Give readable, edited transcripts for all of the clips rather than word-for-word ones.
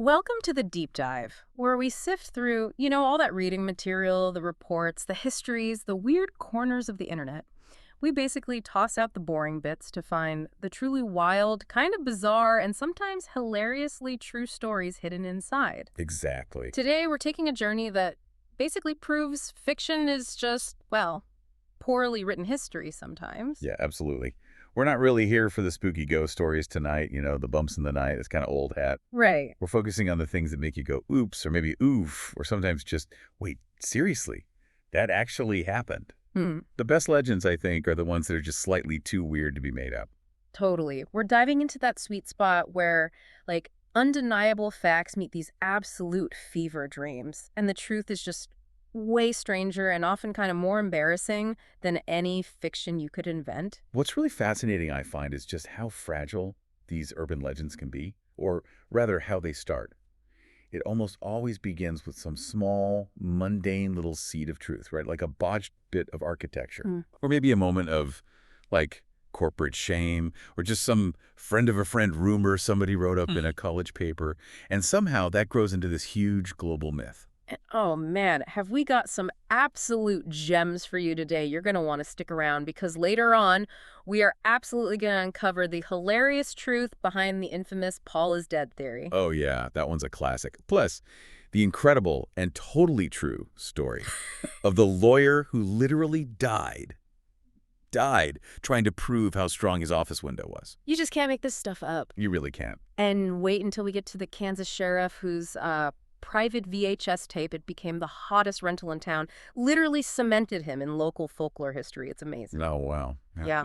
Welcome to the Deep Dive, where we sift through, all that reading material, the reports, the histories, the weird corners of the internet. We basically toss out the boring bits to find the truly wild, kind of bizarre, and sometimes hilariously true stories hidden inside. Exactly. Today, we're taking a journey that basically proves fiction is just, well, poorly written history sometimes. Yeah, absolutely. We're not really here for the spooky ghost stories tonight, the bumps in the night. It's kind of old hat. Right. We're focusing on the things that make you go, oops, or maybe oof, or sometimes just, wait, seriously? That actually happened. Hmm. The best legends, I think, are the ones that are just slightly too weird to be made up. Totally. We're diving into that sweet spot where, undeniable facts meet these absolute fever dreams. And the truth is just way stranger and often kind of more embarrassing than any fiction you could invent. What's really fascinating, I find, is just how fragile these urban legends can be, or rather, how they start. It almost always begins with some small, mundane little seed of truth, right? Like a botched bit of architecture. Mm. Or maybe a moment of, corporate shame, or just some friend of a friend rumor somebody wrote up in a college paper. And somehow that grows into this huge global myth. And, oh man, have we got some absolute gems for you today. You're going to want to stick around because later on, we are absolutely going to uncover the hilarious truth behind the infamous Paul is dead theory. Oh, yeah, that one's a classic. Plus, the incredible and totally true story of the lawyer who literally died trying to prove how strong his office window was. You just can't make this stuff up. You really can't. And wait until we get to the Kansas sheriff whose private VHS tape, it became the hottest rental in town, literally cemented him in local folklore history. It's amazing. Oh, wow. Yeah.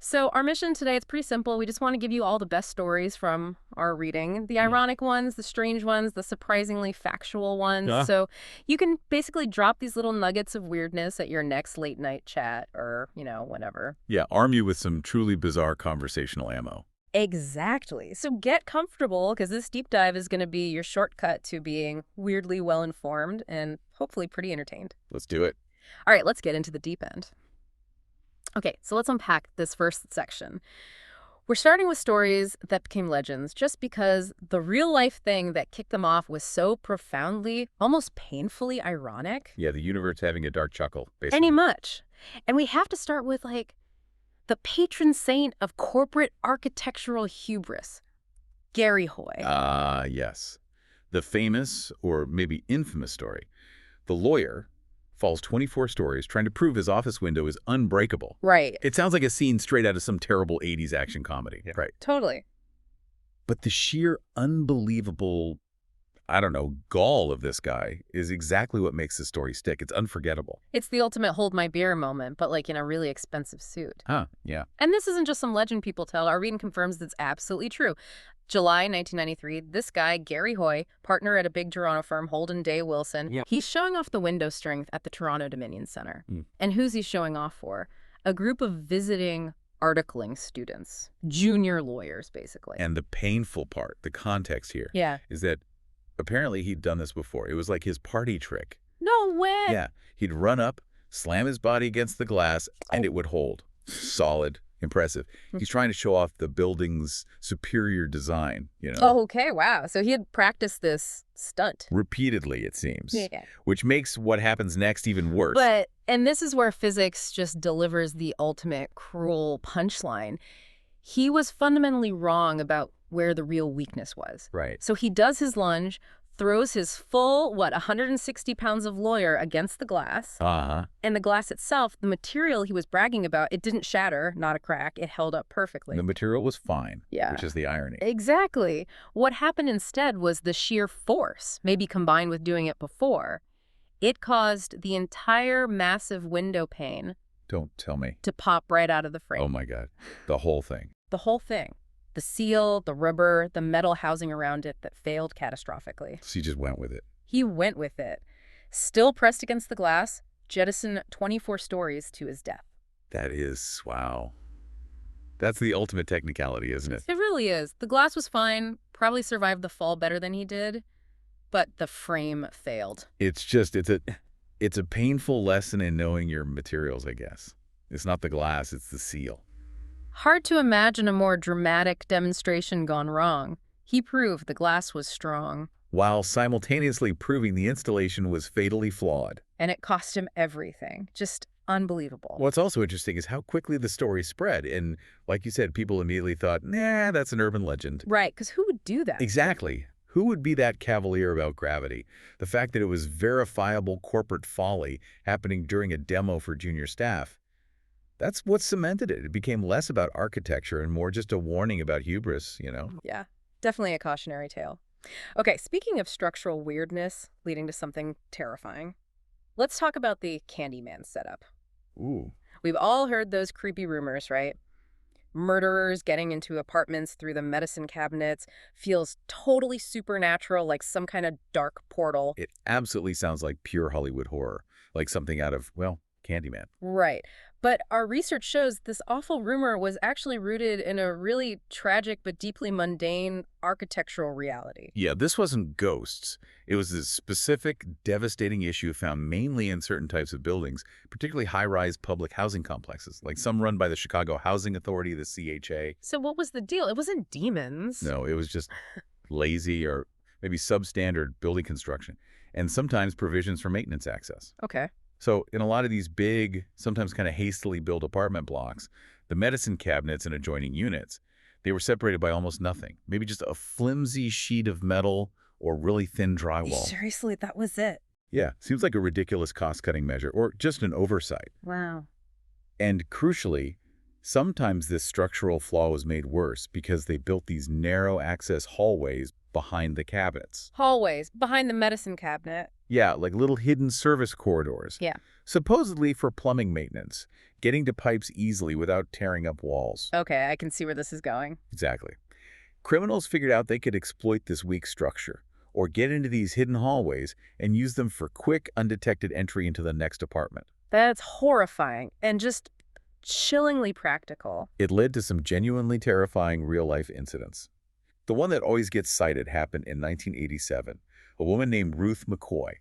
So our mission today, it's pretty simple. We just want to give you all the best stories from our reading. The ironic ones, the strange ones, the surprisingly factual ones. Yeah. So you can basically drop these little nuggets of weirdness at your next late night chat or, whenever. Yeah, arm you with some truly bizarre conversational ammo. Exactly. So get comfortable because this deep dive is going to be your shortcut to being weirdly well-informed and hopefully pretty entertained. Let's do it. All right, let's get into the deep end. Okay, so let's unpack this first section. We're starting with stories that became legends just because the real-life thing that kicked them off was so profoundly, almost painfully ironic. Yeah, the universe having a dark chuckle, basically. Any much. And we have to start with, the patron saint of corporate architectural hubris, Gary Hoy. Yes. The famous, or maybe infamous story. The lawyer falls 24 stories trying to prove his office window is unbreakable. Right. It sounds like a scene straight out of some terrible 80s action comedy. Yeah. Right. Totally. But the sheer unbelievable, gall of this guy is exactly what makes the story stick. It's unforgettable. It's the ultimate hold my beer moment, but in a really expensive suit. Huh, yeah. And this isn't just some legend people tell. Our reading confirms that's absolutely true. July 1993, this guy, Gary Hoy, partner at a big Toronto firm, Holden Day Wilson, he's showing off the window strength at the Toronto Dominion Center. And who's he showing off for? A group of visiting articling students, junior lawyers, basically. And the painful part, the context here, is that apparently he'd done this before. It was like his party trick. No way! Yeah, he'd run up, slam his body against the glass, and it would hold. Solid. Impressive. He's trying to show off the building's superior design, Oh, okay, wow. So he had practiced this stunt. Repeatedly, it seems. Yeah. Which makes what happens next even worse. And this is where physics just delivers the ultimate cruel punchline. He was fundamentally wrong about where the real weakness was. Right. So he does his lunge, throws his full, 160 pounds of lawyer against the glass. Uh-huh. And the glass itself, the material he was bragging about, it didn't shatter, not a crack. It held up perfectly. The material was fine, Yeah. which is the irony. Exactly. What happened instead was the sheer force, maybe combined with doing it before. It caused the entire massive window pane Don't tell me. to pop right out of the frame. Oh, my God. The whole thing. The whole thing. The seal, the rubber, the metal housing around it that failed catastrophically. So he just went with it. He went with it. Still pressed against the glass, jettisoned 24 stories to his death. That is, wow. That's the ultimate technicality, isn't it? It really is. The glass was fine, probably survived the fall better than he did, but the frame failed. It's a painful lesson in knowing your materials, I guess. It's not the glass, it's the seal. Hard to imagine a more dramatic demonstration gone wrong. He proved the glass was strong, while simultaneously proving the installation was fatally flawed. and it cost him everything. Just unbelievable. What's also interesting is how quickly the story spread. And like you said, people immediately thought, nah, that's an urban legend. Right, because who would do that? Exactly. Who would be that cavalier about gravity? The fact that it was verifiable corporate folly happening during a demo for junior staff, that's what cemented it. It became less about architecture and more just a warning about hubris. Yeah, definitely a cautionary tale. Okay, speaking of structural weirdness leading to something terrifying, let's talk about the Candyman setup. Ooh. We've all heard those creepy rumors, right? Murderers getting into apartments through the medicine cabinets feels totally supernatural, like some kind of dark portal. It absolutely sounds like pure Hollywood horror, like something out of, well, Candyman. Right. But our research shows this awful rumor was actually rooted in a really tragic but deeply mundane architectural reality. Yeah, this wasn't ghosts. It was this specific, devastating issue found mainly in certain types of buildings, particularly high-rise public housing complexes, like some run by the Chicago Housing Authority, the CHA. So what was the deal? It wasn't demons. No, it was just lazy or maybe substandard building construction, and sometimes provisions for maintenance access. Okay. So in a lot of these big, sometimes kind of hastily built apartment blocks, the medicine cabinets and adjoining units, they were separated by almost nothing. Maybe just a flimsy sheet of metal or really thin drywall. Seriously, that was it. Yeah, seems like a ridiculous cost-cutting measure or just an oversight. Wow. And crucially, sometimes this structural flaw was made worse because they built these narrow access hallways behind the cabinets. Hallways behind the medicine cabinet. Yeah, like little hidden service corridors. Yeah. Supposedly for plumbing maintenance, getting to pipes easily without tearing up walls. Okay, I can see where this is going. Exactly. Criminals figured out they could exploit this weak structure or get into these hidden hallways and use them for quick, undetected entry into the next apartment. That's horrifying and just chillingly practical. It led to some genuinely terrifying real-life incidents. The one that always gets cited happened in 1987. A woman named Ruth McCoy.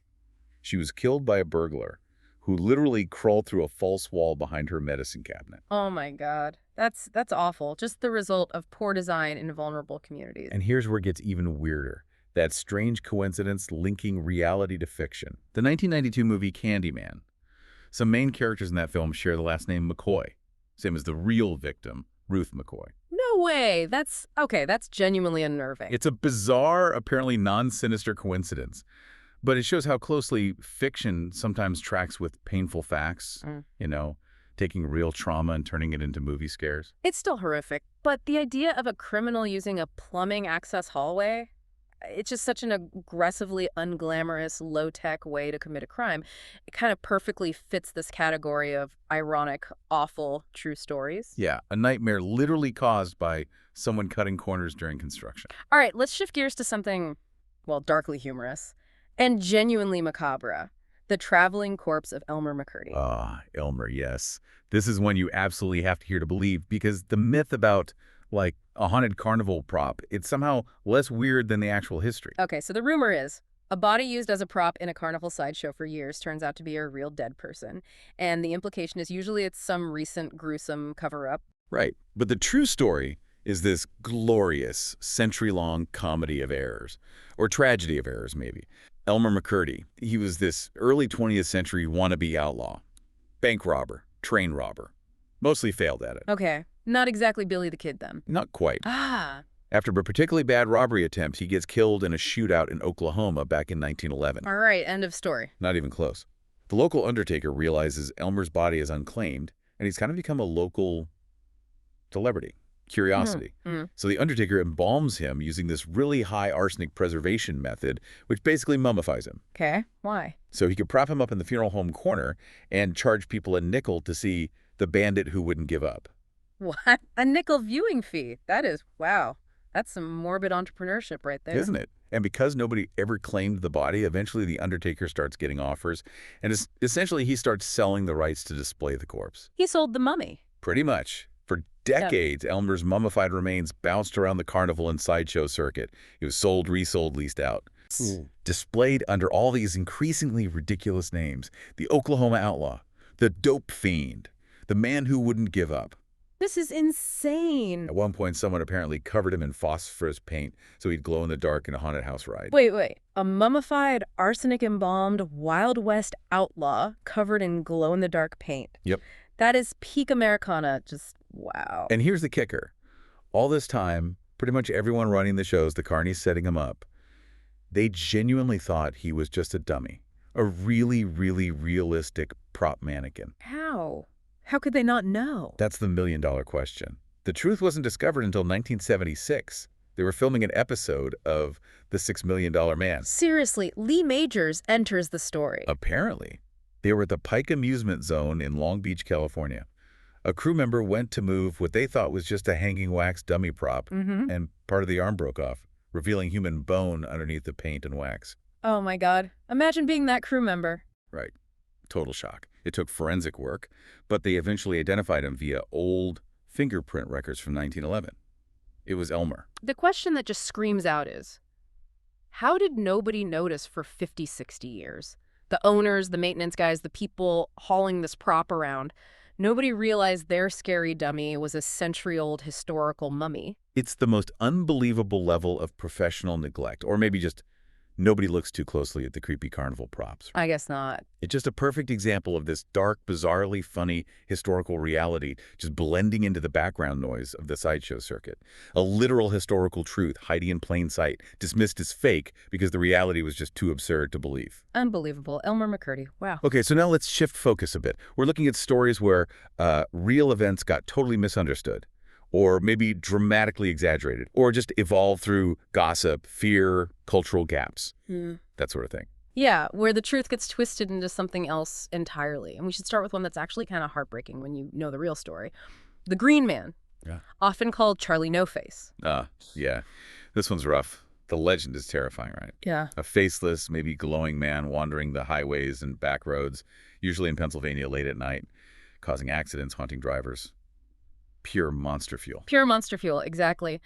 She was killed by a burglar who literally crawled through a false wall behind her medicine cabinet. Oh my God. That's awful. Just the result of poor design in vulnerable communities. And here's where it gets even weirder. That strange coincidence linking reality to fiction. The 1992 movie Candyman. Some main characters in that film share the last name McCoy, same as the real victim, Ruth McCoy. No way. That's genuinely unnerving. It's a bizarre, apparently non-sinister coincidence, but it shows how closely fiction sometimes tracks with painful facts, taking real trauma and turning it into movie scares. It's still horrific, but the idea of a criminal using a plumbing access hallway, it's just such an aggressively unglamorous, low-tech way to commit a crime. It kind of perfectly fits this category of ironic, awful, true stories. Yeah, a nightmare literally caused by someone cutting corners during construction. All right, let's shift gears to something, well, darkly humorous and genuinely macabre. The traveling corpse of Elmer McCurdy. Ah, Elmer, yes. This is one you absolutely have to hear to believe because the myth about, like, a haunted carnival prop, it's somehow less weird than the actual history. Okay, so the rumor is a body used as a prop in a carnival sideshow for years turns out to be a real dead person. And the implication is usually it's some recent gruesome cover-up. Right. But the true story is this glorious, century-long comedy of errors, or tragedy of errors, maybe. Elmer McCurdy, he was this early 20th century wannabe outlaw, bank robber, train robber. Mostly failed at it. Okay, not exactly Billy the Kid then. Not quite. Ah. After a particularly bad robbery attempt, he gets killed in a shootout in Oklahoma back in 1911. All right, end of story. Not even close. The local undertaker realizes Elmer's body is unclaimed, and he's kind of become a local celebrity, curiosity. So the undertaker embalms him using this really high arsenic preservation method, which basically mummifies him. Okay, why? So he could prop him up in the funeral home corner and charge people a nickel to see the bandit who wouldn't give up. What? A nickel viewing fee? That is, wow. That's some morbid entrepreneurship right there. Isn't it? And because nobody ever claimed the body, eventually the undertaker starts getting offers, and essentially he starts selling the rights to display the corpse. He sold the mummy. Pretty much. For decades, Elmer's mummified remains bounced around the carnival and sideshow circuit. It was sold, resold, leased out. Displayed under all these increasingly ridiculous names. The Oklahoma Outlaw, the Dope Fiend, the Man Who Wouldn't Give Up. This is insane. At one point, someone apparently covered him in phosphorus paint so he'd glow in the dark in a haunted house ride. Wait. A mummified, arsenic-embalmed Wild West outlaw covered in glow-in-the-dark paint. Yep. That is peak Americana. Just wow. And here's the kicker. All this time, pretty much everyone running the shows, the Carneys setting him up, they genuinely thought he was just a dummy. A really, really realistic prop mannequin. How? How could they not know? That's the million-dollar question. The truth wasn't discovered until 1976. They were filming an episode of The $6 Million Man. Seriously, Lee Majors enters the story. Apparently. They were at the Pike Amusement Zone in Long Beach, California. A crew member went to move what they thought was just a hanging wax dummy prop, and part of the arm broke off, revealing human bone underneath the paint and wax. Oh my God. Imagine being that crew member. Right. Total shock. It took forensic work, but they eventually identified him via old fingerprint records from 1911. It was Elmer. The question that just screams out is, how did nobody notice for 50, 60 years? The owners, the maintenance guys, the people hauling this prop around, nobody realized their scary dummy was a century-old historical mummy. It's the most unbelievable level of professional neglect, or maybe just nobody looks too closely at the creepy carnival props. I guess not. It's just a perfect example of this dark, bizarrely funny historical reality just blending into the background noise of the sideshow circuit. A literal historical truth hiding in plain sight, dismissed as fake because the reality was just too absurd to believe. Unbelievable. Elmer McCurdy. Wow. Okay, so now let's shift focus a bit. We're looking at stories where real events got totally misunderstood, or maybe dramatically exaggerated, or just evolved through gossip, fear, cultural gaps, that sort of thing. Yeah, where the truth gets twisted into something else entirely. And we should start with one that's actually kind of heartbreaking when you know the real story. The Green Man, often called Charlie No Face. Yeah. This one's rough. The legend is terrifying, right? Yeah. A faceless, maybe glowing man wandering the highways and back roads, usually in Pennsylvania late at night, causing accidents, haunting drivers. Pure monster fuel. Pure monster fuel, exactly.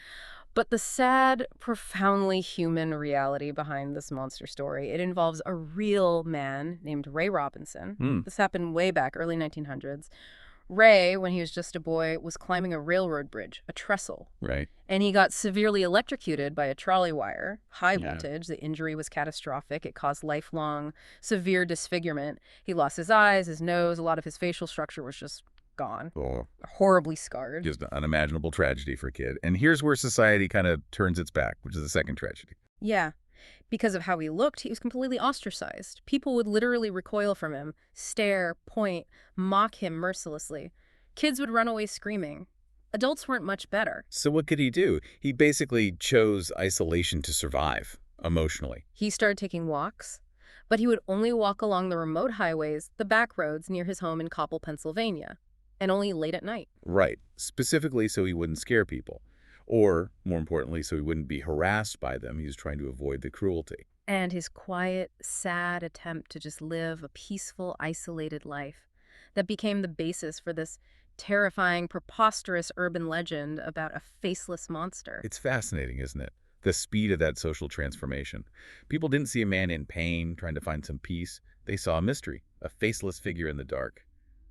But the sad, profoundly human reality behind this monster story, it involves a real man named Ray Robinson. This happened way back, early 1900s. Ray, when he was just a boy, was climbing a railroad bridge, a trestle. Right. And he got severely electrocuted by a trolley wire, high voltage. The injury was catastrophic. It caused lifelong, severe disfigurement. He lost his eyes, his nose, a lot of his facial structure was just gone. Horribly scarred. Just an unimaginable tragedy for a kid. And here's where society kind of turns its back, which is the second tragedy. Yeah. Because of how he looked, he was completely ostracized. People would literally recoil from him, stare, point, mock him mercilessly. Kids would run away screaming. Adults weren't much better. So what could he do? He basically chose isolation to survive, emotionally. He started taking walks, but he would only walk along the remote highways, the back roads near his home in Coppell, Pennsylvania, and only late at night. Right. Specifically so he wouldn't scare people. Or, more importantly, so he wouldn't be harassed by them. He was trying to avoid the cruelty. And his quiet, sad attempt to just live a peaceful, isolated life that became the basis for this terrifying, preposterous urban legend about a faceless monster. It's fascinating, isn't it? The speed of that social transformation. People didn't see a man in pain trying to find some peace. They saw a mystery, a faceless figure in the dark,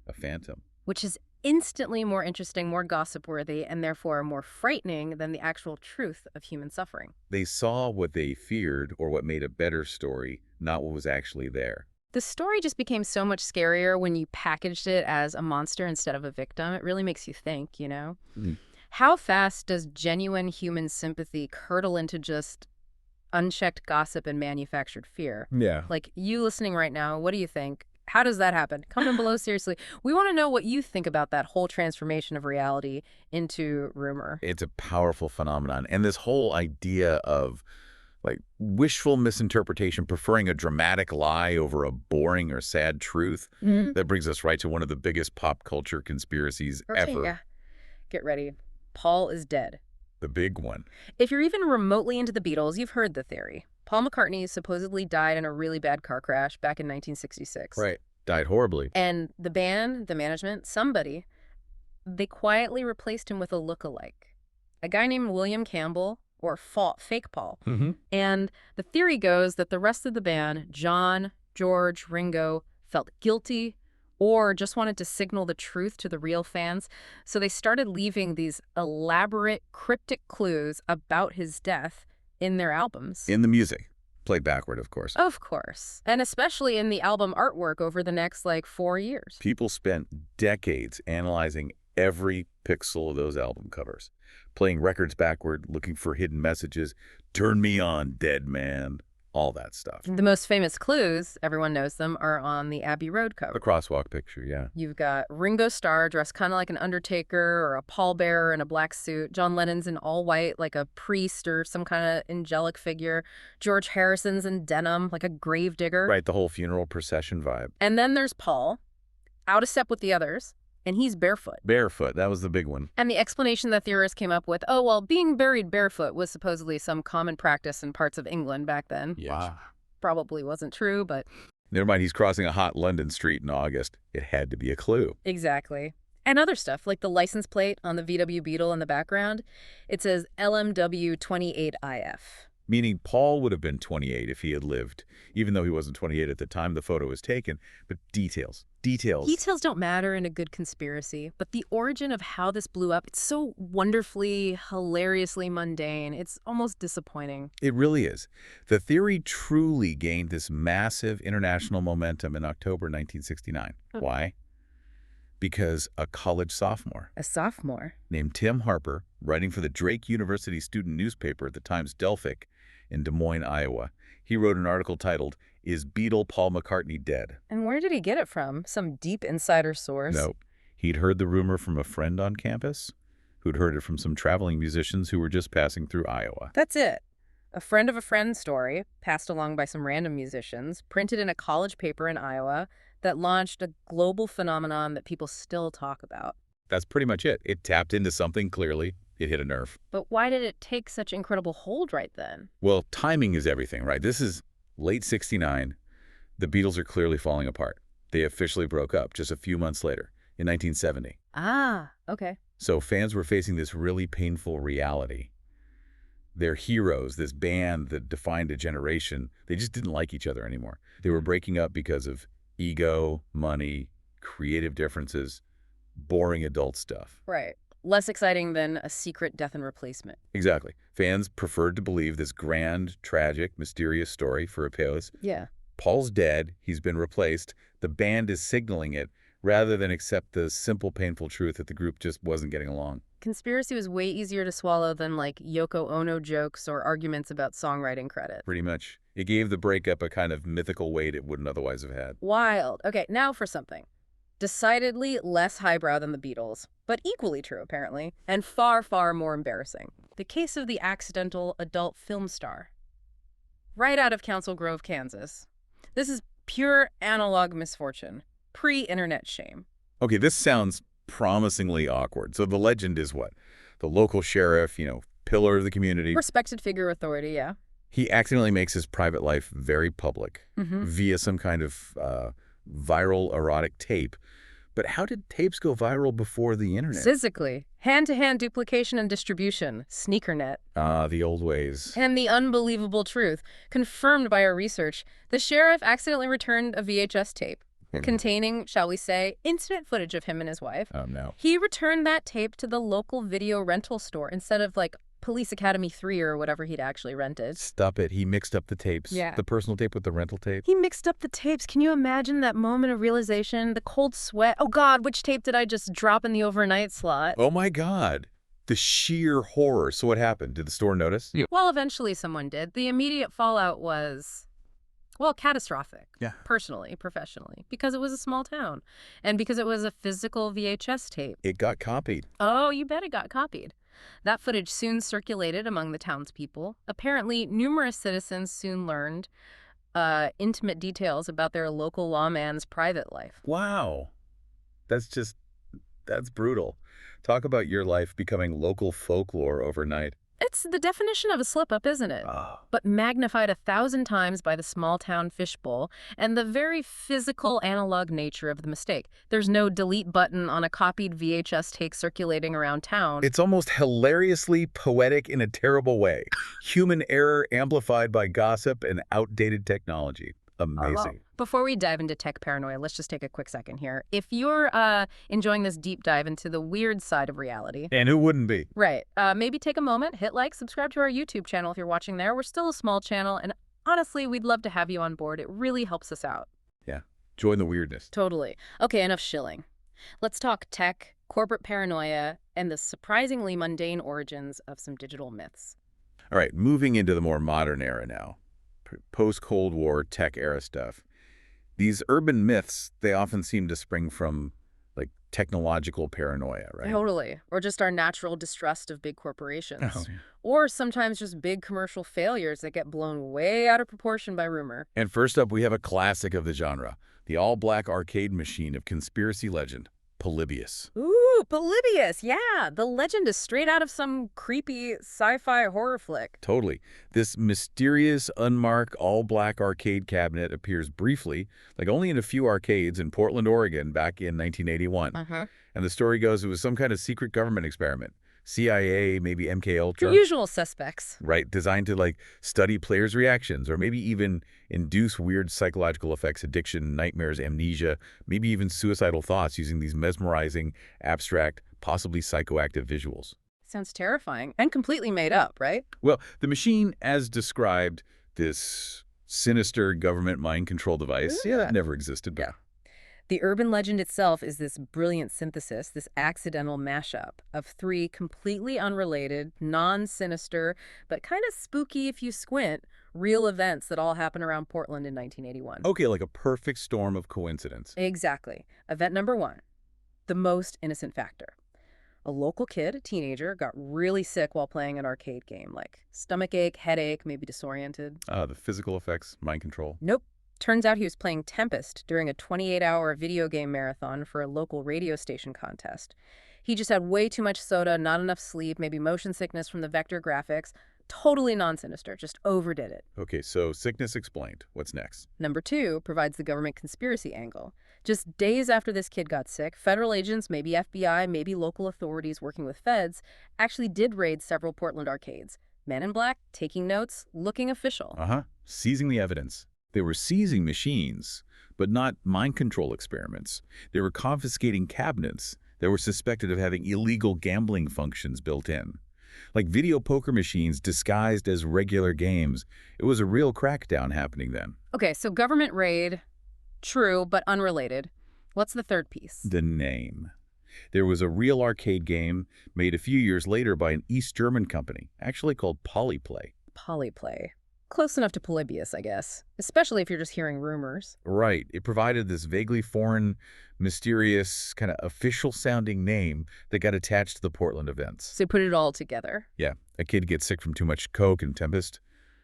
a phantom. Which is instantly more interesting, more gossip-worthy, and therefore more frightening than the actual truth of human suffering. They saw what they feared or what made a better story, not what was actually there. The story just became so much scarier when you packaged it as a monster instead of a victim. It really makes you think, you know? How fast does genuine human sympathy curdle into just unchecked gossip and manufactured fear? Yeah. Like, you listening right now, what do you think? How does that happen? Comment below, seriously. We want to know what you think about that whole transformation of reality into rumor. It's a powerful phenomenon. And this whole idea of like wishful misinterpretation, preferring a dramatic lie over a boring or sad truth, that brings us right to one of the biggest pop culture conspiracies ever. Yeah. Get ready. Paul is dead. The big one. If you're even remotely into the Beatles, you've heard the theory. Paul McCartney supposedly died in a really bad car crash back in 1966. Right. Died horribly. And the band, the management, somebody, they quietly replaced him with a look-alike. A guy named William Campbell, or Fake Paul. And the theory goes that the rest of the band, John, George, Ringo, felt guilty or just wanted to signal the truth to the real fans. So they started leaving these elaborate, cryptic clues about his death in their albums. In the music. Played backward, of course. Of course. And especially in the album artwork over the next, 4 years. People spent decades analyzing every pixel of those album covers, playing records backward, looking for hidden messages, turn me on, dead man, all that stuff. The most famous clues, everyone knows them, are on the Abbey Road cover. The crosswalk picture, yeah. You've got Ringo Starr dressed kind of like an undertaker or a pallbearer in a black suit. John Lennon's in all white like a priest or some kind of angelic figure. George Harrison's in denim like a gravedigger. Right, the whole funeral procession vibe. And then there's Paul, out of step with the others, and he's barefoot. Barefoot, that was the big one. And the explanation that theorists came up with, oh, well, being buried barefoot was supposedly some common practice in parts of England back then. Yeah. Probably wasn't true, but... Never mind, he's crossing a hot London street in August. It had to be a clue. Exactly. And other stuff, like the license plate on the VW Beetle in the background. It says LMW 28IF. Meaning Paul would have been 28 if he had lived, even though he wasn't 28 at the time the photo was taken. But details. Details don't matter in a good conspiracy, but the origin of how this blew up, it's so wonderfully, hilariously mundane. It's almost disappointing. It really is. The theory truly gained this massive international momentum in October 1969. Why? Because a college sophomore. A sophomore? Named Tim Harper, writing for the Drake University student newspaper at the Times Delphic in Des Moines, Iowa. He wrote an article titled, "Is Beatle Paul McCartney Dead?" And where did he get it from? Some deep insider source? No. He'd heard the rumor from a friend on campus, who'd heard it from some traveling musicians who were just passing through Iowa. That's it. A friend of a friend story, passed along by some random musicians, printed in a college paper in Iowa that launched a global phenomenon that people still talk about. That's pretty much it. It tapped into something clearly. It hit a nerve. But why did it take such incredible hold right then? Well, timing is everything, right? This is late 69. The Beatles are clearly falling apart. They officially broke up just a few months later, in 1970. Ah, okay. So fans were facing this really painful reality. Their heroes, this band that defined a generation, they just didn't like each other anymore. They were breaking up because of ego, money, creative differences, boring adult stuff. Right. Less exciting than a secret death and replacement. Exactly. Fans preferred to believe this grand, tragic, mysterious story for a payola. Yeah. Paul's dead. He's been replaced. The band is signaling it rather than accept the simple, painful truth that the group just wasn't getting along. Conspiracy was way easier to swallow than Yoko Ono jokes or arguments about songwriting credit. Pretty much. It gave the breakup a kind of mythical weight it wouldn't otherwise have had. Wild. Okay, now for something. Decidedly less highbrow than the Beatles, but equally true, apparently, and far, far more embarrassing. The case of the accidental adult film star. Right out of Council Grove, Kansas. This is pure analog misfortune. Pre-internet shame. Okay, this sounds promisingly awkward. So the legend is what? The local sheriff, pillar of the community. Respected figure of authority, yeah. He accidentally makes his private life very public via some kind of viral erotic tape. But how did tapes go viral before the internet? Physically. Hand-to-hand duplication and distribution. Sneakernet. Ah, the old ways. And the unbelievable truth, confirmed by our research, the sheriff accidentally returned a VHS tape containing, shall we say, intimate footage of him and his wife. Oh, no. He returned that tape to the local video rental store instead of, Police Academy 3 or whatever he'd actually rented. Stop it. He mixed up the tapes. Yeah. The personal tape with the rental tape. He mixed up the tapes. Can you imagine that moment of realization? The cold sweat. Oh, God, which tape did I just drop in the overnight slot? Oh, my God. The sheer horror. So what happened? Did the store notice? Yeah. Well, eventually someone did. The immediate fallout was, catastrophic. Yeah. Personally, professionally. Because it was a small town. And because it was a physical VHS tape. It got copied. Oh, you bet it got copied. That footage soon circulated among the townspeople. Apparently, numerous citizens soon learned intimate details about their local lawman's private life. Wow. That's brutal. Talk about your life becoming local folklore overnight. It's the definition of a slip-up, isn't it? Oh. But magnified 1,000 times by the small-town fishbowl and the very physical analog nature of the mistake. There's no delete button on a copied VHS tape circulating around town. It's almost hilariously poetic in a terrible way. Human error amplified by gossip and outdated technology. Amazing. Before we dive into tech paranoia, let's just take a quick second here. If you're enjoying this deep dive into the weird side of reality, And who wouldn't be? right, maybe take a moment, hit like, subscribe to our YouTube channel if you're watching there. We're still a small channel, and honestly, we'd love to have you on board. It really helps us out. Yeah. Join the weirdness. Totally. Okay, enough shilling. Let's talk tech, corporate paranoia, and the surprisingly mundane origins of some digital myths. All right, moving into the more modern era now. Post-Cold War tech era stuff. These urban myths, they often seem to spring from, like, technological paranoia, right? Totally. Or just our natural distrust of big corporations. Oh. Or sometimes just big commercial failures that get blown way out of proportion by rumor. And first up, we have a classic of the genre, the all-black arcade machine of conspiracy legend, Polybius. Ooh, Polybius, yeah. The legend is straight out of some creepy sci-fi horror flick. Totally. This mysterious, unmarked, all-black arcade cabinet appears briefly, like only in a few arcades in Portland, Oregon, back in 1981. And the story goes it was some kind of secret government experiment. CIA, maybe MK Ultra. The usual suspects. Right, designed to, like, study players' reactions or maybe even induce weird psychological effects, addiction, nightmares, amnesia, maybe even suicidal thoughts using these mesmerizing, abstract, possibly psychoactive visuals. Sounds terrifying and completely made up, right? Well, the machine, as described, this sinister government mind control device, that never existed. But The urban legend itself is this brilliant synthesis, this accidental mashup of three completely unrelated, non-sinister, but kind of spooky if you squint, real events that all happen around Portland in 1981. Okay, like a perfect storm of coincidence. Exactly. Event number one, the most innocent factor. A local kid, a teenager, got really sick while playing an arcade game, like stomachache, headache, maybe disoriented. The physical effects, mind control. Nope. Turns out he was playing Tempest during a 28-hour video game marathon for a local radio station contest. He just had way too much soda, not enough sleep, maybe motion sickness from the vector graphics. Totally non-sinister, just overdid it. Okay, so sickness explained. What's next? Number two provides the government conspiracy angle. Just days after this kid got sick, federal agents, maybe FBI, maybe local authorities working with feds, actually did raid several Portland arcades. Men in black, taking notes, looking official. Seizing the evidence. They were seizing machines, but not mind control experiments. They were confiscating cabinets that were suspected of having illegal gambling functions built in. Like video poker machines disguised as regular games. It was a real crackdown happening then. Okay, so government raid, true, but unrelated. What's the third piece? The name. There was a real arcade game made a few years later by an East German company, actually called Polyplay. Polyplay. Close enough to Polybius, I guess, especially if you're just hearing rumors. Right. It provided this vaguely foreign, mysterious, kind of official-sounding name that got attached to the Portland events. So put it all together. Yeah. A kid gets sick from too much Coke and Tempest.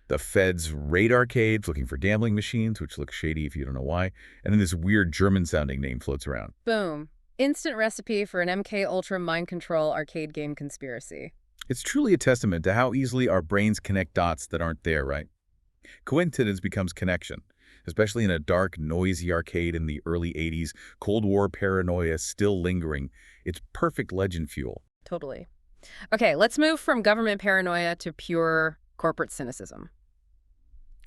The feds raid arcades looking for gambling machines, which looks shady if you don't know why. And then this weird German-sounding name floats around. Boom. Instant recipe for an MK Ultra mind control arcade game conspiracy. It's truly a testament to how easily our brains connect dots that aren't there, right? Coincidence becomes connection, especially in a dark, noisy arcade in the early 80s, Cold War paranoia still lingering. It's perfect legend fuel. Totally. Okay, let's move from government paranoia to pure corporate cynicism.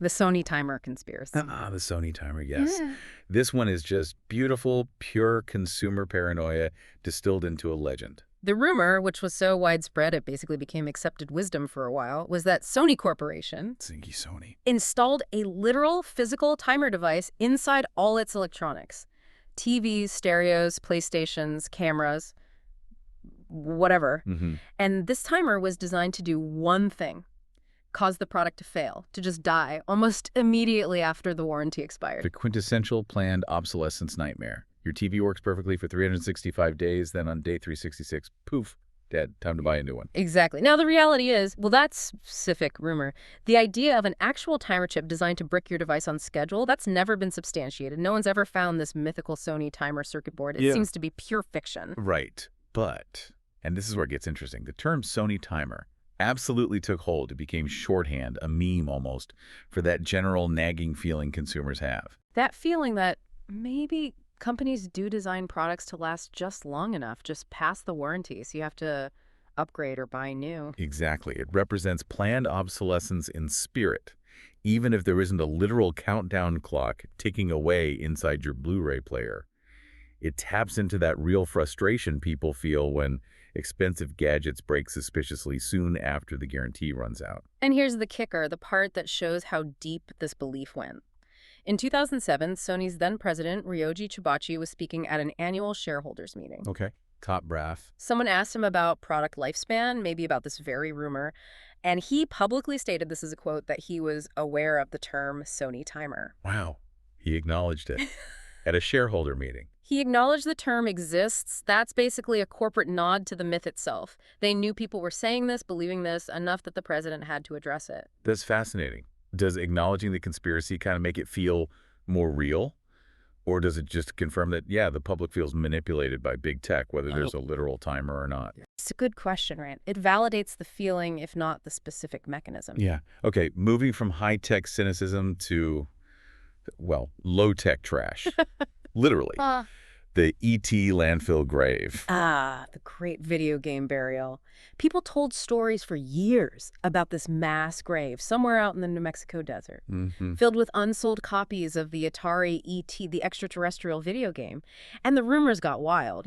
The Sony timer conspiracy. The Sony timer, yes. Yeah. This one is just beautiful, pure consumer paranoia distilled into a legend. The rumor, which was so widespread it basically became accepted wisdom for a while, was that Sony Corporation Sony installed a literal physical timer device inside all its electronics. TVs, stereos, PlayStations, cameras, whatever. And this timer was designed to do one thing: cause the product to fail, to just die almost immediately after the warranty expired. The quintessential planned obsolescence nightmare. Your TV works perfectly for 365 days, then on day 366, poof, dead. Time to buy a new one. Exactly. Now, the reality is, well, that specific rumor, the idea of an actual timer chip designed to brick your device on schedule, that's never been substantiated. No one's ever found this mythical Sony timer circuit board. It seems to be pure fiction. Right. But, and this is where it gets interesting, the term Sony timer absolutely took hold. It became shorthand, a meme almost, for that general nagging feeling consumers have. That feeling that maybe companies do design products to last just long enough, just past the warranty, so you have to upgrade or buy new. Exactly. It represents planned obsolescence in spirit. even if there isn't a literal countdown clock ticking away inside your Blu-ray player. It taps into that real frustration people feel when expensive gadgets break suspiciously soon after the guarantee runs out. And here's the kicker, the part that shows how deep this belief went. In 2007, Sony's then president, Ryoji Chibachi, was speaking at an annual shareholders meeting. Okay. Top brass. Someone asked him about product lifespan, maybe about this very rumor, and he publicly stated, this is a quote, that he was aware of the term Sony timer. Wow. He acknowledged it at a shareholder meeting. He acknowledged the term exists. That's basically a corporate nod to the myth itself. They knew people were saying this, believing this, enough that the president had to address it. That's fascinating. Does acknowledging the conspiracy kind of make it feel more real? Or does it just confirm that, yeah, the public feels manipulated by big tech, whether there's a literal timer or not? It's a good question, right? It validates the feeling, if not the specific mechanism. Yeah. Okay, moving from high-tech cynicism to, well, low-tech trash. Literally. The E.T. landfill grave. Ah, the great video game burial. People told stories for years about this mass grave somewhere out in the New Mexico desert, filled with unsold copies of the Atari E.T., the extraterrestrial video game. And the rumors got wild,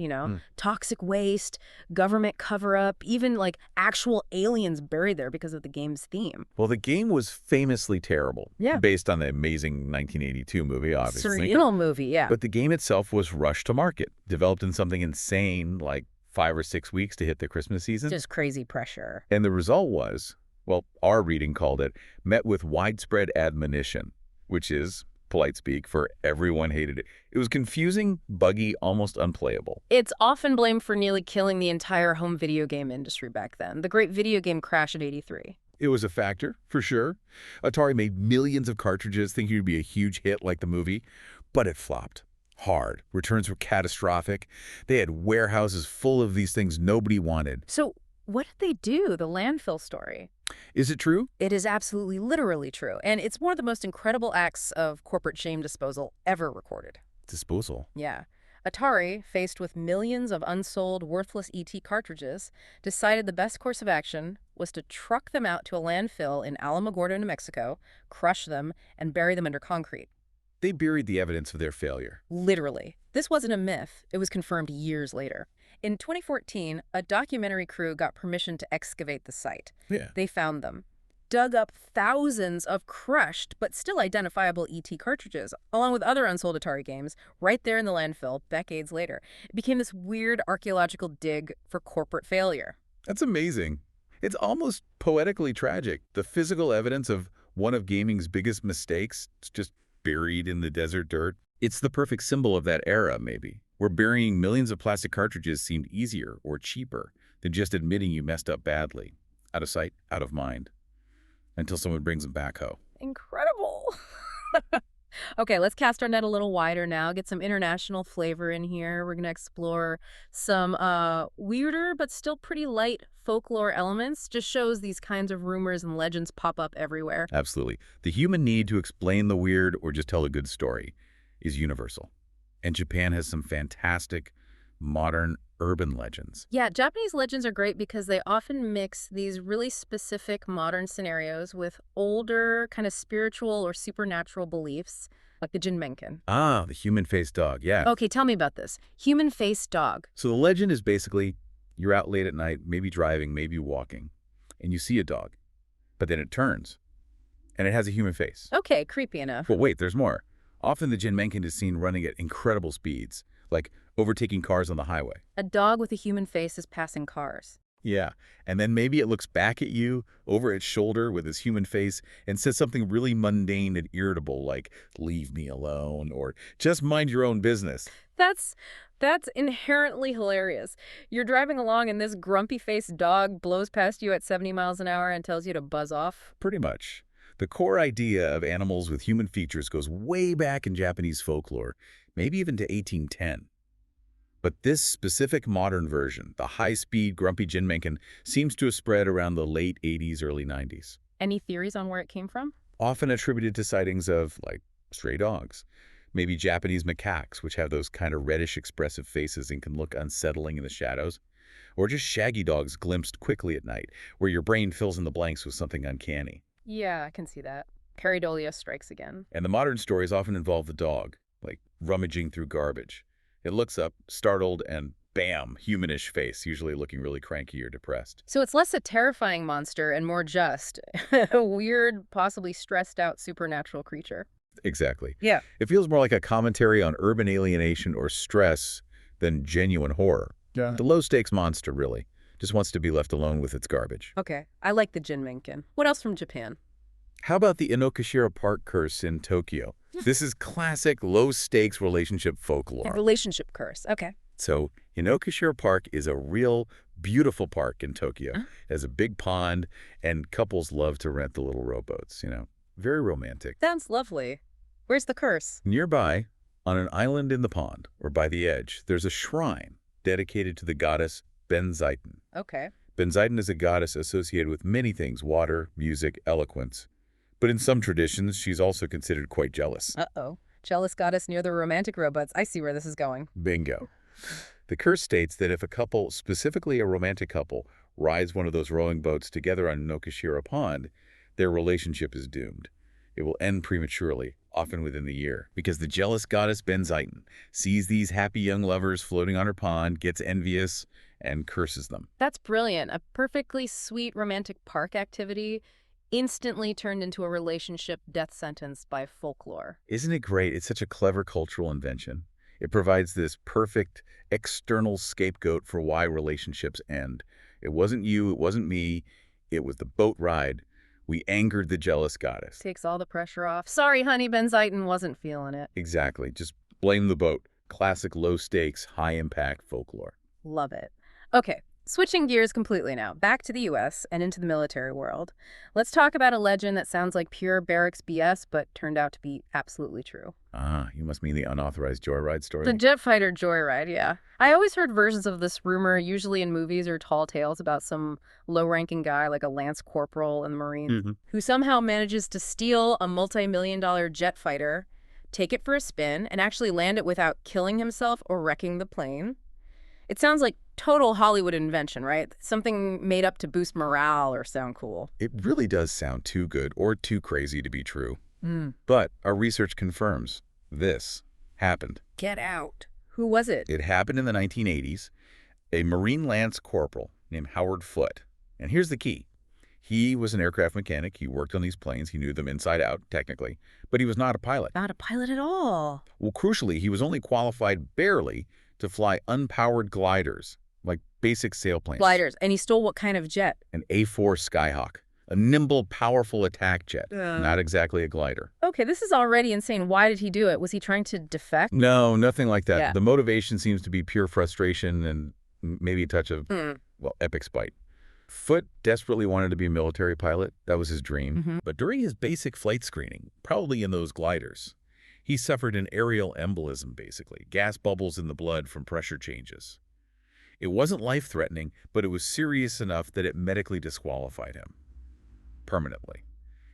toxic waste, government cover-up, even like actual aliens buried there because of the game's theme. Well, the game was famously terrible. Yeah. Based on the amazing 1982 movie, obviously. Surreal movie, yeah. But the game itself was rushed to market, developed in something insane like 5 or 6 weeks to hit the Christmas season. Just crazy pressure. And the result was, well, our reading called it, met with widespread admonition, which is, polite speak, for everyone hated it. It was confusing, buggy, almost unplayable. It's often blamed for nearly killing the entire home video game industry back then. The great video game crash of '83. It was a factor, for sure. Atari made millions of cartridges thinking it would be a huge hit like the movie, but it flopped. Hard. Returns were catastrophic. They had warehouses full of these things nobody wanted. So what did they do, the landfill story? Is it true? It is absolutely literally true, and it's one of the most incredible acts of corporate shame disposal ever recorded. Disposal? Yeah. Atari, faced with millions of unsold, worthless ET cartridges, decided the best course of action was to truck them out to a landfill in Alamogordo, New Mexico, crush them, and bury them under concrete. They buried the evidence of their failure. Literally. This wasn't a myth. It was confirmed years later. In 2014, a documentary crew got permission to excavate the site. Yeah. They found them, dug up thousands of crushed but still identifiable ET cartridges, along with other unsold Atari games, right there in the landfill decades later. It became this weird archaeological dig for corporate failure. That's amazing. It's almost poetically tragic. The physical evidence of one of gaming's biggest mistakes just buried in the desert dirt. It's the perfect symbol of that era, maybe, where burying millions of plastic cartridges seemed easier or cheaper than just admitting you messed up badly. Out of sight, out of mind. Until someone brings them back home. Incredible. Okay, let's cast our net a little wider now, get some international flavor in here. We're going to explore some weirder but still pretty light folklore elements. Just shows these kinds of rumors and legends pop up everywhere. Absolutely. The human need to explain the weird or just tell a good story is universal. And Japan has some fantastic modern urban legends. Yeah, Japanese legends are great because they often mix these really specific modern scenarios with older kind of spiritual or supernatural beliefs, like the Jinmenken. Ah, the human-faced dog, yeah. Okay, tell me about this. Human-faced dog. So the legend is basically, you're out late at night, maybe driving, maybe walking, and you see a dog, but then it turns, and it has a human face. Okay, creepy enough. But wait, there's more. Often the Jinmenken is seen running at incredible speeds, like overtaking cars on the highway. A dog with a human face is passing cars. Yeah, and then maybe it looks back at you over its shoulder with its human face and says something really mundane and irritable like, leave me alone, or just mind your own business. That's inherently hilarious. You're driving along and this grumpy-faced dog blows past you at 70 miles an hour and tells you to buzz off. Pretty much. The core idea of animals with human features goes way back in Japanese folklore, maybe even to 1810. But this specific modern version, the high-speed, grumpy Jinmenken, seems to have spread around the late 80s, early 90s. Any theories on where it came from? Often attributed to sightings of, like, stray dogs. Maybe Japanese macaques, which have those kind of reddish expressive faces and can look unsettling in the shadows. Or just shaggy dogs glimpsed quickly at night, where your brain fills in the blanks with something uncanny. Yeah, I can see that. Pareidolia strikes again. And the modern stories often involve the dog, like rummaging through garbage. It looks up, startled, and bam, humanish face, usually looking really cranky or depressed. So it's less a terrifying monster and more just a weird, possibly stressed out supernatural creature. Exactly. Yeah. It feels more like a commentary on urban alienation or stress than genuine horror. Yeah. The low-stakes monster, really, just wants to be left alone with its garbage. Okay, I like the Jinmenkin. What else from Japan? How about the Inokashira Park curse in Tokyo? This is classic low-stakes relationship A folklore. relationship curse. Okay. So Inokashira Park is a real beautiful park in Tokyo. Huh? It has a big pond, and couples love to rent the little rowboats, Very romantic. Sounds lovely. Where's the curse? Nearby, on an island in the pond, or by the edge, there's a shrine dedicated to the goddess Benzaiten. Okay. Benzaiten is a goddess associated with many things: water, music, eloquence. But in some traditions, she's also considered quite jealous. Uh-oh. Jealous goddess near the romantic robots. I see where this is going. Bingo. The curse states that if a couple, specifically a romantic couple, rides one of those rowing boats together on Inokashira Pond, their relationship is doomed. It will end prematurely, often within the year, because the jealous goddess Benzaiten sees these happy young lovers floating on her pond, gets envious, and curses them. That's brilliant. A perfectly sweet romantic park activity instantly turned into a relationship death sentence by folklore. Isn't it great? It's such a clever cultural invention. It provides this perfect external scapegoat for why relationships end. It wasn't you, it wasn't me, it was the boat ride. We angered the jealous goddess. Takes all the pressure off. Sorry, honey, Benzaiten wasn't feeling it. Exactly. Just blame the boat. Classic low-stakes, high-impact folklore. Love it. Okay, switching gears completely now, back to the U.S. and into the military world. Let's talk about a legend that sounds like pure barracks BS, but turned out to be absolutely true. Ah, you must mean the unauthorized joyride story? The jet fighter joyride, yeah. I always heard versions of this rumor, usually in movies or tall tales, about some low-ranking guy like a lance corporal in the Marines who somehow manages to steal a multi-million-dollar jet fighter, take it for a spin, and actually land it without killing himself or wrecking the plane. It sounds like total Hollywood invention, right? Something made up to boost morale or sound cool. It really does sound too good or too crazy to be true. But our research confirms this happened. Get out. Who was it? It happened in the 1980s. A Marine Lance Corporal named Howard Foote. And here's the key. He was an aircraft mechanic. He worked on these planes. He knew them inside out, technically. But he was not a pilot. Not a pilot at all. Well, crucially, he was only qualified barely to fly unpowered gliders, like basic sailplanes. Gliders. And he stole what kind of jet? An A-4 Skyhawk. A nimble, powerful attack jet. Not exactly a glider. Okay, this is already insane. Why did he do it? Was he trying to defect? No, nothing like that. Yeah. The motivation seems to be pure frustration and maybe a touch of, well, epic spite. Foote desperately wanted to be a military pilot. That was his dream. But during his basic flight screening, probably in those gliders, he suffered an aerial embolism, basically. Gas bubbles in the blood from pressure changes. It wasn't life-threatening, but it was serious enough that it medically disqualified him. Permanently.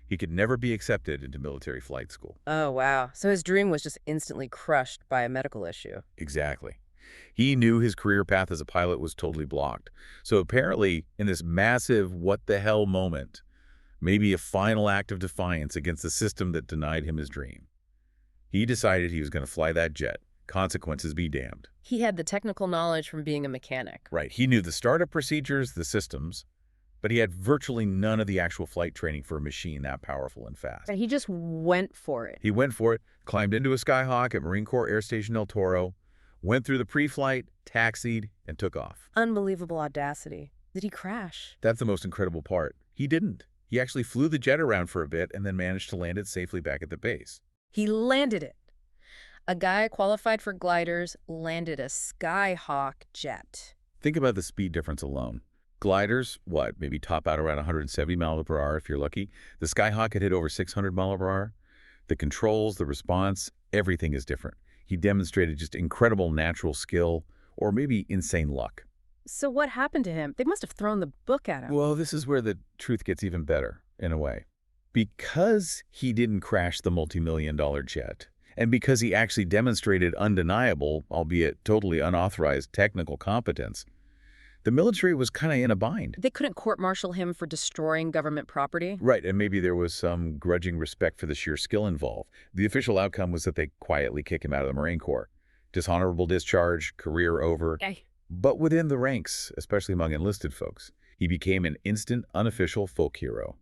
He could never be accepted into military flight school. Oh, wow. So his dream was just instantly crushed by a medical issue. Exactly. He knew his career path as a pilot was totally blocked. So apparently, in this massive what-the-hell moment, maybe a final act of defiance against the system that denied him his dream, he decided he was going to fly that jet. Consequences be damned. He had the technical knowledge from being a mechanic. Right. He knew the startup procedures, the systems, but he had virtually none of the actual flight training for a machine that powerful and fast. And he just went for it. He went for it, climbed into a Skyhawk at Marine Corps Air Station El Toro, went through the pre-flight, taxied, and took off. Unbelievable audacity. Did he crash? That's the most incredible part. He didn't. He actually flew the jet around for a bit and then managed to land it safely back at the base. He landed it. A guy qualified for gliders landed a Skyhawk jet. Think about the speed difference alone. Gliders, maybe top out around 170 miles per hour if you're lucky. The Skyhawk had hit over 600 miles per hour. The controls, the response, everything is different. He demonstrated just incredible natural skill, or maybe insane luck. So what happened to him? They must have thrown the book at him. Well, this is where the truth gets even better, in a way. Because he didn't crash the multi-million-dollar jet, and because he actually demonstrated undeniable, albeit totally unauthorized, technical competence, The military was kind of in a bind. They couldn't court-martial him for destroying government property. Right, and maybe there was some grudging respect for the sheer skill involved. The official outcome was that they quietly kick him out of the Marine Corps. Dishonorable discharge, career over. Okay. But within the ranks, especially among enlisted folks, he became an instant, unofficial folk hero.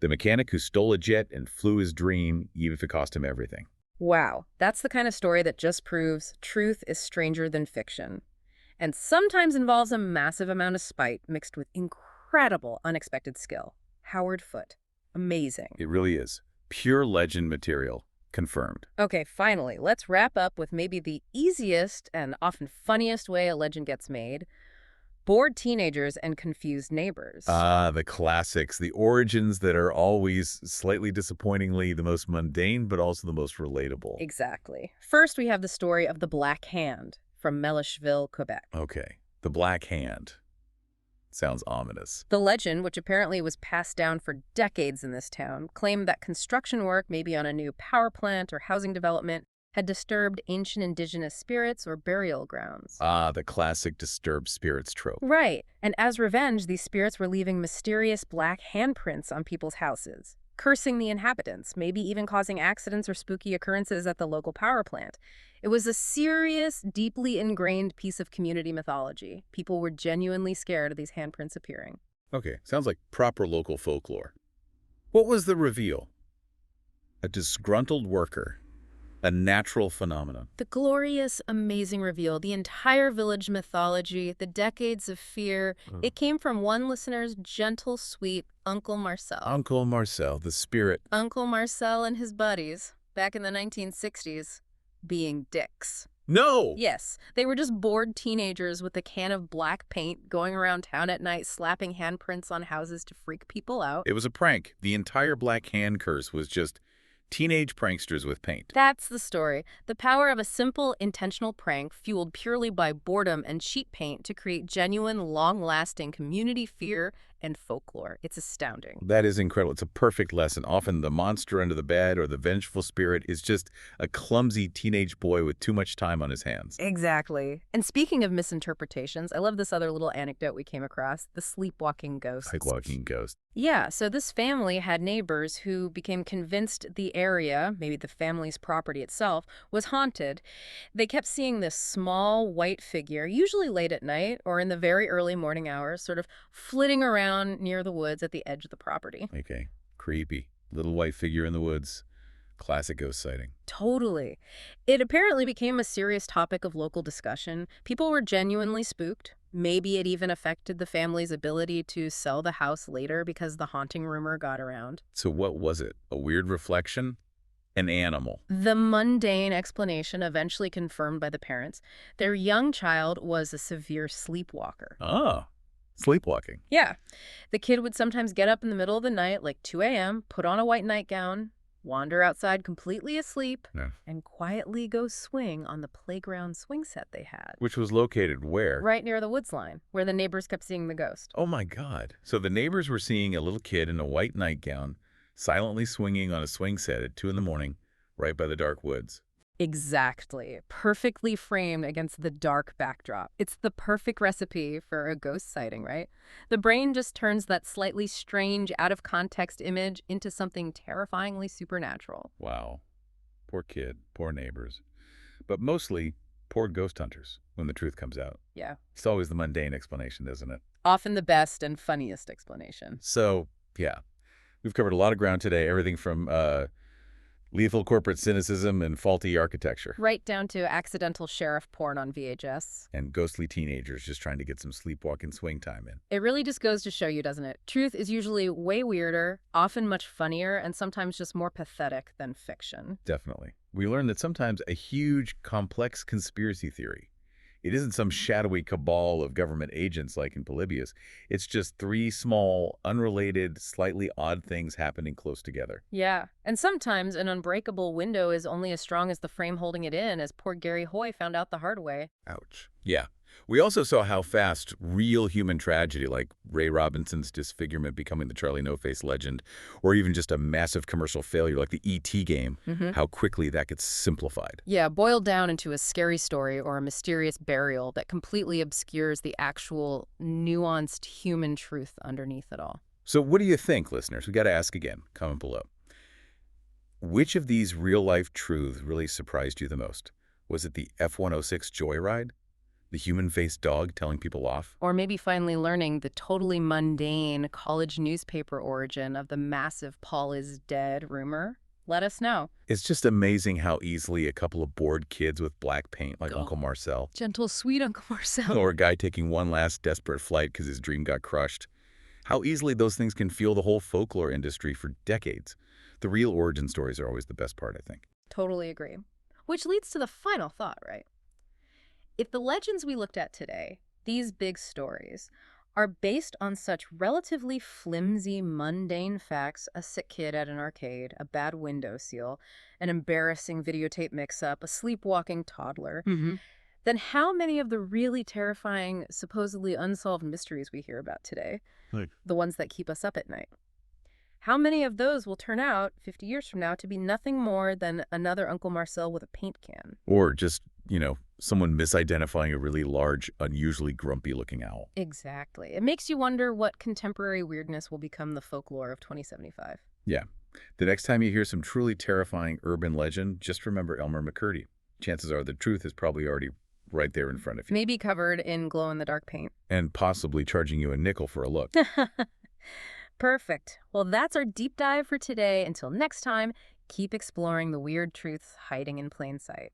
The mechanic who stole a jet and flew his dream, even if it cost him everything. Wow, that's the kind of story that just proves truth is stranger than fiction. And sometimes involves a massive amount of spite mixed with incredible unexpected skill. Howard Foote. Amazing. It really is. Pure legend material. Confirmed. Okay, finally, let's wrap up with maybe the easiest and often funniest way a legend gets made. Bored teenagers and confused neighbors. Ah, the classics. The origins that are always slightly disappointingly the most mundane, but also the most relatable. Exactly. First, we have the story of the Black Hand from Melishville, Quebec. Okay. The Black Hand. Sounds ominous. The legend, which apparently was passed down for decades in this town, claimed that construction work, maybe on a new power plant or housing development, had disturbed ancient indigenous spirits or burial grounds. Ah, the classic disturbed spirits trope. Right. And as revenge, these spirits were leaving mysterious black handprints on people's houses, cursing the inhabitants, maybe even causing accidents or spooky occurrences at the local power plant. It was a serious, deeply ingrained piece of community mythology. People were genuinely scared of these handprints appearing. Okay, sounds like proper local folklore. What was the reveal? A disgruntled worker. A natural phenomenon. The glorious, amazing reveal, the entire village mythology, the decades of fear, it came from one listener's gentle, sweet Uncle Marcel. Uncle Marcel, the spirit. Uncle Marcel and his buddies, back in the 1960s, being dicks. No! Yes, they were just bored teenagers with a can of black paint going around town at night slapping handprints on houses to freak people out. It was a prank. The entire Black Hand curse was just teenage pranksters with paint. That's the story. The power of a simple, intentional prank fueled purely by boredom and cheap paint to create genuine, long-lasting community fear and folklore. It's astounding. That is incredible. It's a perfect lesson. Often the monster under the bed or the vengeful spirit is just a clumsy teenage boy with too much time on his hands. Exactly. And speaking of misinterpretations, I love this other little anecdote we came across, the sleepwalking ghosts. Sleepwalking ghost. Yeah, so this family had neighbors who became convinced the area, maybe the family's property itself, was haunted. They kept seeing this small white figure, usually late at night or in the very early morning hours, sort of flitting around near the woods at the edge of the property. Okay. Creepy. Little white figure in the woods. Classic ghost sighting. Totally. It apparently became a serious topic of local discussion. People were genuinely spooked. Maybe it even affected the family's ability to sell the house later because the haunting rumor got around. So what was it? A weird reflection? An animal? The mundane explanation, eventually confirmed by the parents, their young child was a severe sleepwalker. Oh. Sleepwalking. Yeah. The kid would sometimes get up in the middle of the night, like 2 a.m., put on a white nightgown, wander outside completely asleep, Yeah. and quietly go swing on the playground swing set they had. Which was located where? Right near the woods line, where the neighbors kept seeing the ghost. Oh my God. So the neighbors were seeing a little kid in a white nightgown silently swinging on a swing set at 2 in the morning, right by the dark woods. Exactly. Perfectly framed against the dark backdrop. It's the perfect recipe for a ghost sighting, right? The brain just turns that slightly strange, out-of-context image into something terrifyingly supernatural. Wow. Poor kid. Poor neighbors. But mostly, poor ghost hunters when the truth comes out. Yeah. It's always the mundane explanation, isn't it? Often the best and funniest explanation. So, yeah. We've covered a lot of ground today. Everything from lethal corporate cynicism and faulty architecture. Right down to accidental sheriff porn on VHS. And ghostly teenagers just trying to get some sleepwalking swing time in. It really just goes to show you, doesn't it? Truth is usually way weirder, often much funnier, and sometimes just more pathetic than fiction. Definitely. We learned that sometimes a huge, complex conspiracy theory, it isn't some shadowy cabal of government agents like in Polybius. It's just 3 small, unrelated, slightly odd things happening close together. Yeah, and sometimes an unbreakable window is only as strong as the frame holding it in, as poor Gary Hoy found out the hard way. Ouch. Yeah. We also saw how fast real human tragedy, like Ray Robinson's disfigurement becoming the Charlie No-Face legend, or even just a massive commercial failure like the E.T. game, how quickly that gets simplified. Yeah, boiled down into a scary story or a mysterious burial that completely obscures the actual nuanced human truth underneath it all. So what do you think, listeners? We got to ask again. Comment below. Which of these real-life truths really surprised you the most? Was it the F-106 joyride? The human-faced dog telling people off? Or maybe finally learning the totally mundane college newspaper origin of the massive Paul is dead rumor? Let us know. It's just amazing how easily a couple of bored kids with black paint like Uncle Marcel, Gentle, sweet Uncle Marcel. or a guy taking one last desperate flight because his dream got crushed, how easily those things can fuel the whole folklore industry for decades. The real origin stories are always the best part, I think. Totally agree. Which leads to the final thought, right? If the legends we looked at today, these big stories, are based on such relatively flimsy, mundane facts, a sick kid at an arcade, a bad window seal, an embarrassing videotape mix-up, a sleepwalking toddler, then how many of the really terrifying, supposedly unsolved mysteries we hear about today, the ones that keep us up at night, how many of those will turn out 50 years from now to be nothing more than another Uncle Marcel with a paint can? Or just, someone misidentifying a really large, unusually grumpy-looking owl. Exactly. It makes you wonder what contemporary weirdness will become the folklore of 2075. Yeah. The next time you hear some truly terrifying urban legend, just remember Elmer McCurdy. Chances are the truth is probably already right there in front of you. Maybe covered in glow-in-the-dark paint. And possibly charging you a nickel for a look. Perfect. Well, that's our deep dive for today. Until next time, keep exploring the weird truths hiding in plain sight.